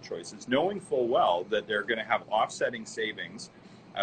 choices, knowing full well that they're going to have offsetting savings,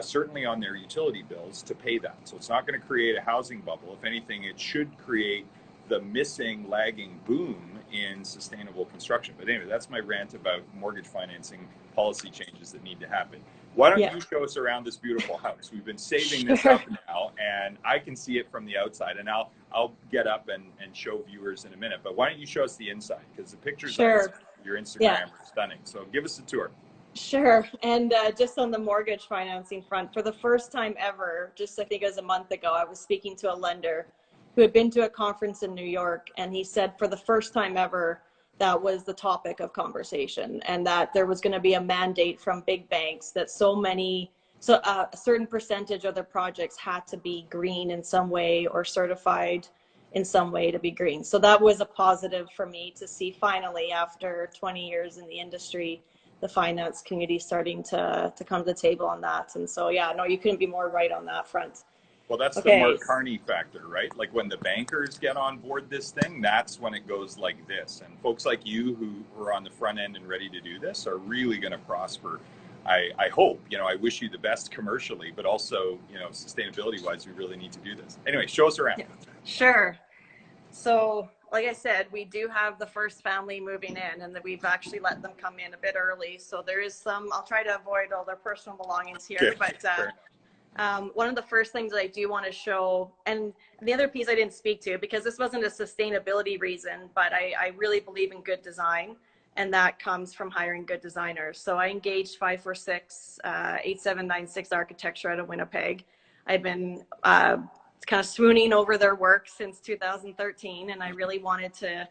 certainly on their utility bills, to pay that. So it's not going to create a housing bubble. If anything, it should create the missing lagging boom in sustainable construction. But anyway, that's my rant about mortgage financing policy changes that need to happen. Why don't you show us around this beautiful house? We've been saving this up now, and I can see it from the outside, and I'll get up and show viewers in a minute. But why don't you show us the inside? Because the pictures on your Instagram are stunning. So give us a tour. Sure. And just on the mortgage financing front, for the first time ever, just I think it was a month ago, I was speaking to a lender who had been to a conference in New York, and he said for the first time ever, that was the topic of conversation, and that there was going to be a mandate from big banks that a certain percentage of their projects had to be green in some way or certified in some way to be green. So that was a positive for me to see finally, after 20 years in the industry, the finance community starting to come to the table on that. And so, yeah, no, you couldn't be more right on that front. Well, that's the Mark Carney factor, right? Like when the bankers get on board this thing, that's when it goes like this. And folks like you who are on the front end and ready to do this are really going to prosper. I hope, I wish you the best commercially, but also, sustainability wise, we really need to do this. Anyway, show us around. Yeah. Sure. So like I said, we do have the first family moving in, and that we've actually let them come in a bit early. So there is I'll try to avoid all their personal belongings here, but one of the first things that I do want to show, and the other piece I didn't speak to because this wasn't a sustainability reason, but I really believe in good design, and that comes from hiring good designers. So I engaged 546 8796 Architecture out of Winnipeg. I've been kind of swooning over their work since 2013, and I really wanted to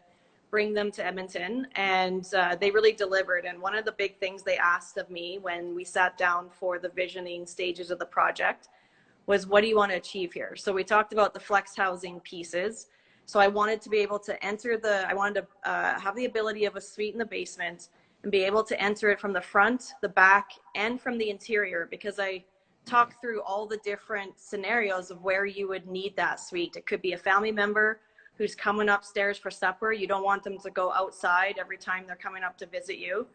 bring them to Edmonton, and they really delivered. And one of the big things they asked of me when we sat down for the visioning stages of the project was, what do you want to achieve here? So we talked about the flex housing pieces. So I wanted to be able to I wanted to have the ability of a suite in the basement and be able to enter it from the front, the back, and from the interior, because I talked through all the different scenarios of where you would need that suite. It could be a family member who's coming upstairs for supper. You don't want them to go outside every time they're coming up to visit you.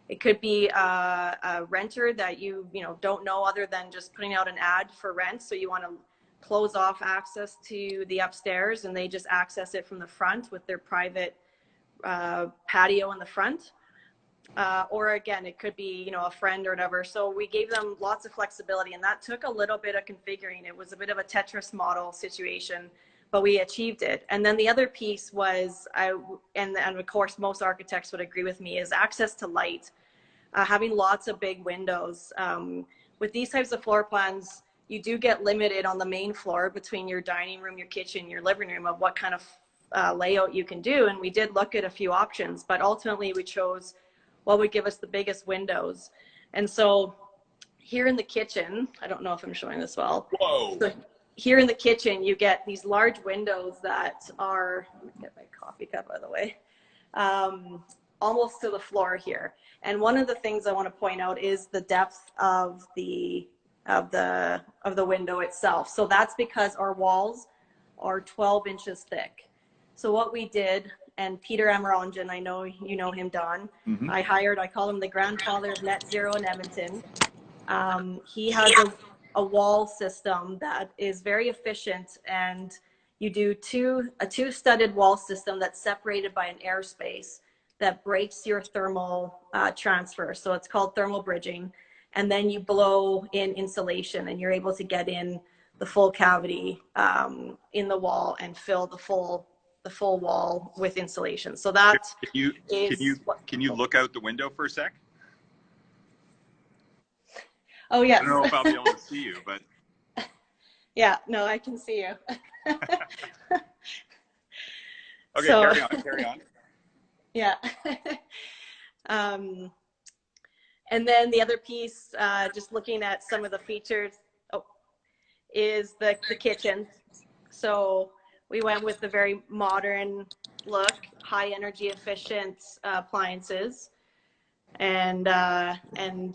It could be a renter that you don't know other than just putting out an ad for rent. So you want to close off access to the upstairs, and they just access it from the front with their private patio in the front. Or again, it could be, a friend or whatever. So we gave them lots of flexibility, and that took a little bit of configuring. It was a bit of a Tetris model situation, but we achieved it. And then the other piece was, and of course most architects would agree with me, is access to light. Having lots of big windows. With these types of floor plans, you do get limited on the main floor between your dining room, your kitchen, your living room, of what kind of layout you can do. And we did look at a few options, but ultimately we chose what would give us the biggest windows. And so here in the kitchen, I don't know if I'm showing this well. Whoa. So here in the kitchen, you get these large windows that are, let me get my coffee cup out of the way, almost to the floor here. And one of the things I want to point out is the depth of the window itself. So that's because our walls are 12 inches thick. So what we did, and Peter Amaranjan, I know you know him, Don. Mm-hmm. I call him the grandfather of net zero in Edmonton. He has a wall system that is very efficient, and you do a two studded wall system that's separated by an airspace that breaks your thermal transfer. So it's called thermal bridging. And then you blow in insulation, and you're able to get in the full cavity in the wall and fill the full wall with insulation. So that can you look out the window for a sec? Oh yes. I don't know if I'll be able to see you, but yeah, no, I can see you. Okay, so, carry on. Yeah. And then the other piece, just looking at some of the features, is the kitchen. So we went with the very modern look, high energy efficient appliances, and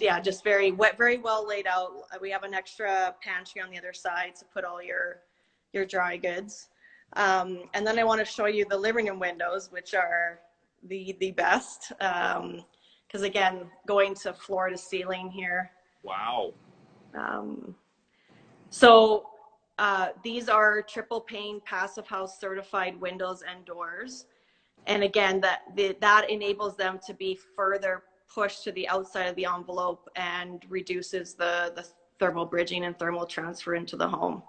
yeah, just very well laid out. We have an extra pantry on the other side to put all your dry goods. And then I want to show you the living room windows, which are the best, because because again, going to floor to ceiling here. Wow. So these are triple pane passive house certified windows and doors. And again, that enables them to be further pushed to the outside of the envelope and reduces the thermal bridging and thermal transfer into the home.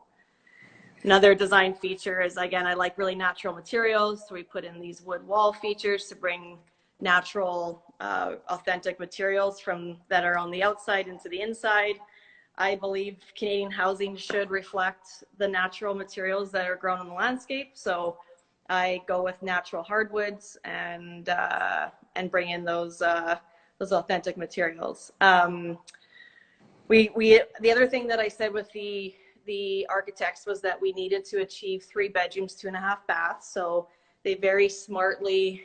Another design feature is, again, I like really natural materials. So we put in these wood wall features to bring natural, authentic materials that are on the outside into the inside. I believe Canadian housing should reflect the natural materials that are grown on the landscape. So I go with natural hardwoods and bring in those authentic materials. The other thing that I said with the architects was that we needed to achieve 3 bedrooms, 2.5 baths. So they very smartly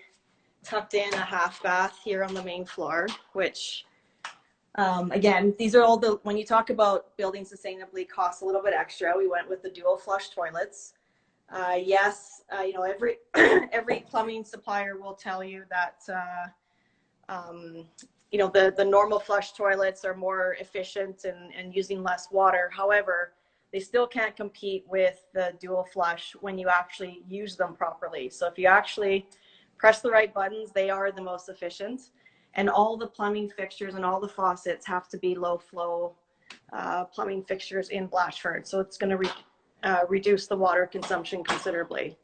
tucked in a half bath here on the main floor, which again, these are all when you talk about building sustainably, costs a little bit extra. We went with the dual flush toilets. Yes, you know, every plumbing supplier will tell you that, you know, the normal flush toilets are more efficient and using less water. However, they still can't compete with the dual flush when you actually use them properly. So if you actually press the right buttons, they are the most efficient. And all the plumbing fixtures and all the faucets have to be low flow plumbing fixtures in Blatchford. So it's going to reduce the water consumption considerably.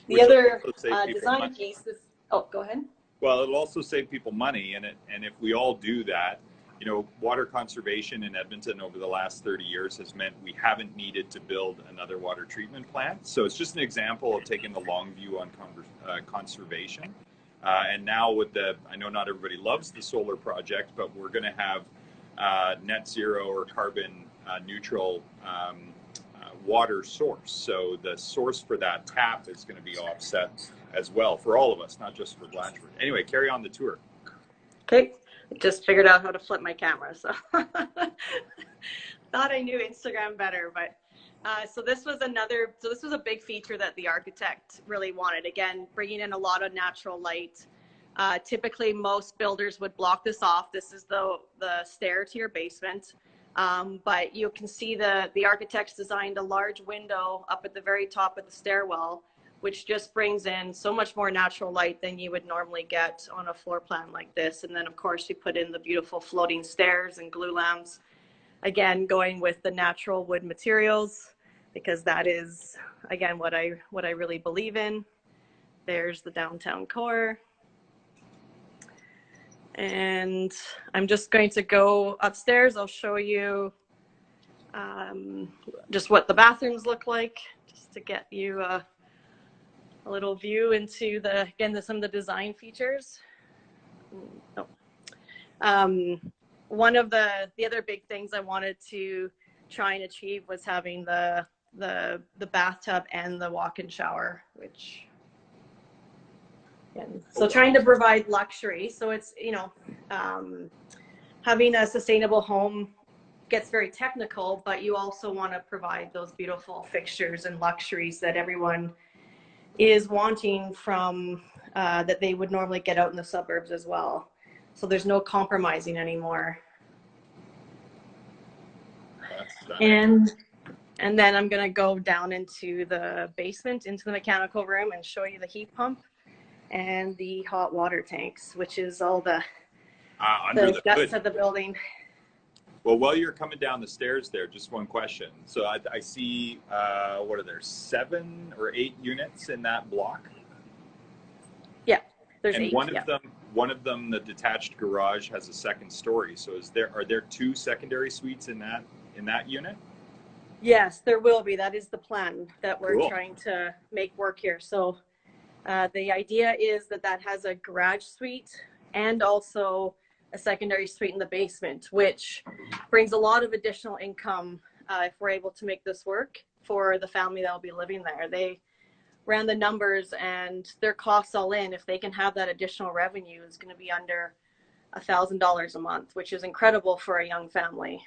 The other design piece is, oh, go ahead. Well, it'll also save people money, and if we all do that, you know, water conservation in Edmonton over the last 30 years has meant we haven't needed to build another water treatment plant. So it's just an example of taking the long view on conservation. And now with I know not everybody loves the solar project, but we're going to have net zero or carbon neutral water source. So the source for that tap is going to be offset as well for all of us, not just for Blatchford. Anyway, carry on the tour. Okay, just figured out how to flip my camera, so thought I knew Instagram better, but so this was a big feature that the architect really wanted. Again, bringing in a lot of natural light. Typically, most builders would block this off. This is the stair to your basement. But you can see the architects designed a large window up at the very top of the stairwell, which just brings in so much more natural light than you would normally get on a floor plan like this. And then of course you put in the beautiful floating stairs and glue lamps. Again, going with the natural wood materials, because that is, again, what I really believe in. There's the downtown core. And I'm just going to go upstairs. I'll show you just what the bathrooms look like, just to get you a little view into some of the design features. One of the other big things I wanted to try and achieve was having the bathtub and the walk-in shower, which, so trying to provide luxury. So it's, you know, having a sustainable home gets very technical, but you also want to provide those beautiful fixtures and luxuries that everyone is wanting from that they would normally get out in the suburbs as well. So there's no compromising anymore. And then I'm going to go down into the basement, into the mechanical room, and show you the heat pump and the hot water tanks, which is all the guts of the building. Well, while you're coming down the stairs there, just one question. So I see, what are there, 7 or 8 units in that block? Yeah, there's 8. And one of them, the detached garage, has a second story. So are there 2 secondary suites in that unit? Yes, there will be. That is the plan that we're trying to make work here. So the idea is that has a garage suite and also a secondary suite in the basement, which brings a lot of additional income if we're able to make this work for the family that will be living there. They ran the numbers, and their costs all in, if they can have that additional revenue, is going to be under $1,000 a month, which is incredible for a young family.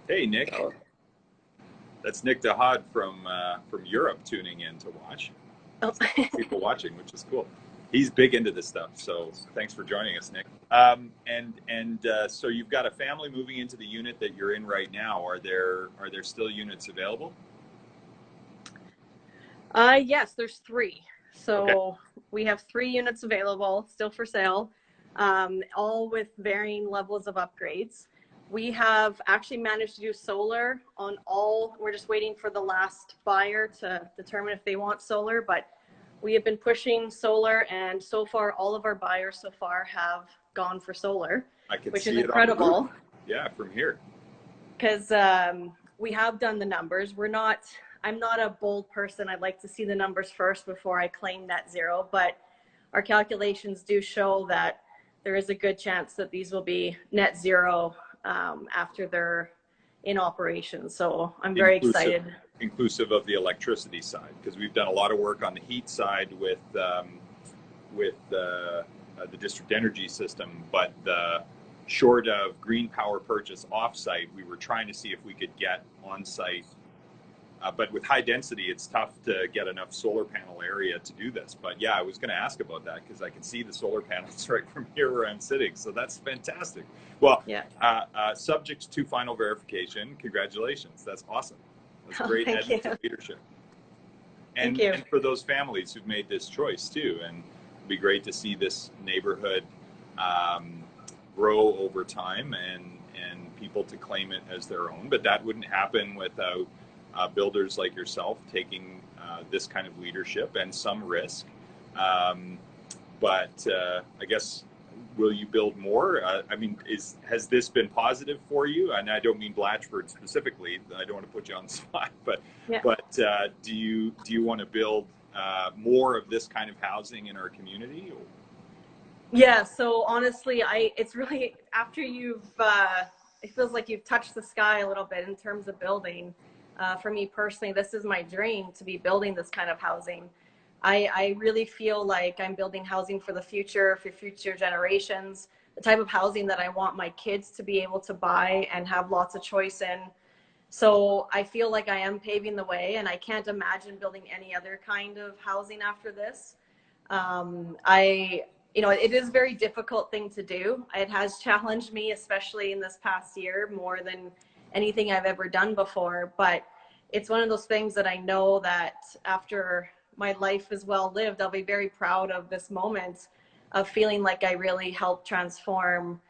Hey, Nick. That's Nick DeHaad from Europe tuning in to watch. Oh. People watching, which is cool. He's big into this stuff. So thanks for joining us, Nick. So you've got a family moving into the unit that you're in right now. Are there still units available? Yes, there's 3. So okay. We have 3 units available, still for sale, all with varying levels of upgrades. We have actually managed to do solar on all. We're just waiting for the last buyer to determine if they want solar, but we have been pushing solar, and so far all of our buyers so far have gone for solar, which is incredible. Yeah, from here. Because we have done the numbers. I'm not a bold person. I'd like to see the numbers first before I claim net zero, but our calculations do show that there is a good chance that these will be net zero after they're in operation. So I'm very excited. Inclusive of the electricity side, because we've done a lot of work on the heat side with the district energy system, but short of green power purchase offsite, we were trying to see if we could get on site. But with high density, it's tough to get enough solar panel area to do this. But yeah, I was going to ask about that because I can see the solar panels right from here where I'm sitting. So that's fantastic. Well, yeah. Subject to final verification, congratulations. That's awesome. That's great Edmonton leadership. And for those families who've made this choice too. And it'd be great to see this neighborhood grow over time and people to claim it as their own. But that wouldn't happen without builders like yourself taking this kind of leadership and some risk. But I guess, will you build more? I mean, has this been positive for you? And I don't mean Blatchford specifically. I don't want to put you on the spot, but do you want to build more of this kind of housing in our community? Or? Yeah. So honestly, it's really, after it feels like you've touched the sky a little bit in terms of building. For me personally, this is my dream, to be building this kind of housing. I really feel like I'm building housing for the future, for future generations, the type of housing that I want my kids to be able to buy and have lots of choice in. So I feel like I am paving the way, and I can't imagine building any other kind of housing after this. It is a very difficult thing to do. It has challenged me, especially in this past year, more than anything I've ever done before. But it's one of those things that I know that after my life is well lived, I'll be very proud of this moment of feeling like I really helped transform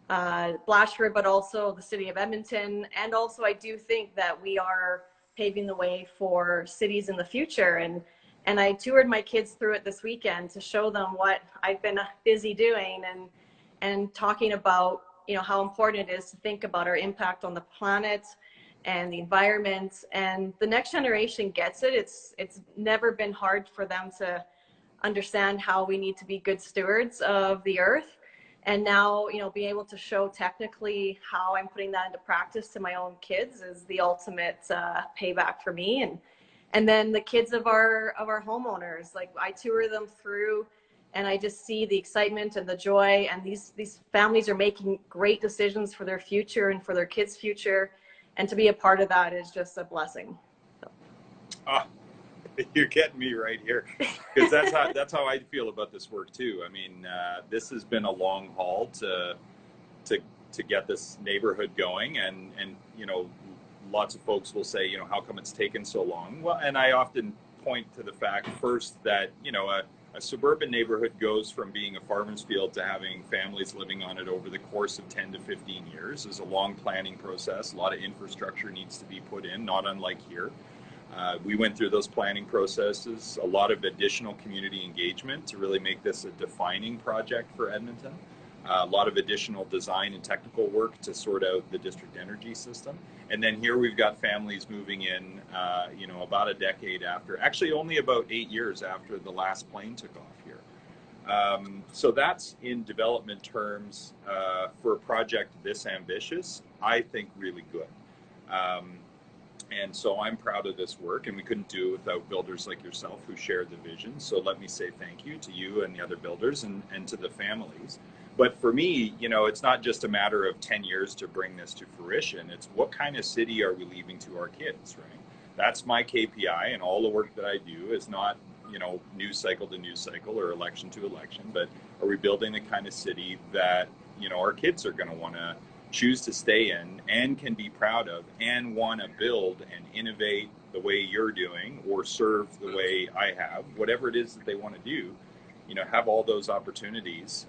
Blatchford, but also the city of Edmonton. And also, I do think that we are paving the way for cities in the future. And I toured my kids through it this weekend to show them what I've been busy doing and talking about, how important it is to think about our impact on the planet and the environment. And the next generation gets it. It's never been hard for them to understand how we need to be good stewards of the earth. And now, being able to show technically how I'm putting that into practice to my own kids is the ultimate payback for me. And then the kids of our homeowners, like, I tour them through, and I just see the excitement and the joy, and these families are making great decisions for their future and for their kids' future. And to be a part of that is just a blessing. So. You're getting me right here, because that's how I feel about this work too. I mean, this has been a long haul to get this neighborhood going, and lots of folks will say, how come it's taken so long? Well, and I often point to the fact first that a suburban neighborhood goes from being a farmer's field to having families living on it over the course of 10 to 15 years. There's a long planning process. A lot of infrastructure needs to be put in, not unlike here. We went through those planning processes, a lot of additional community engagement to really make this a defining project for Edmonton. A lot of additional design and technical work to sort out the district energy system. And then here we've got families moving in, about a decade after, actually only about 8 years after the last plane took off here. So that's, in development terms, for a project this ambitious, I think really good. And so I'm proud of this work, and we couldn't do it without builders like yourself who shared the vision. So let me say thank you to you and the other builders and to the families. But for me, it's not just a matter of 10 years to bring this to fruition. It's what kind of city are we leaving to our kids, right? That's my KPI, and all the work that I do is not you know, news cycle to news cycle or election to election, but are we building the kind of city that, you know, our kids are going to want to choose to stay in and can be proud of and want to build and innovate the way you're doing or serve the way I have, whatever it is that they want to do, you know, have all those opportunities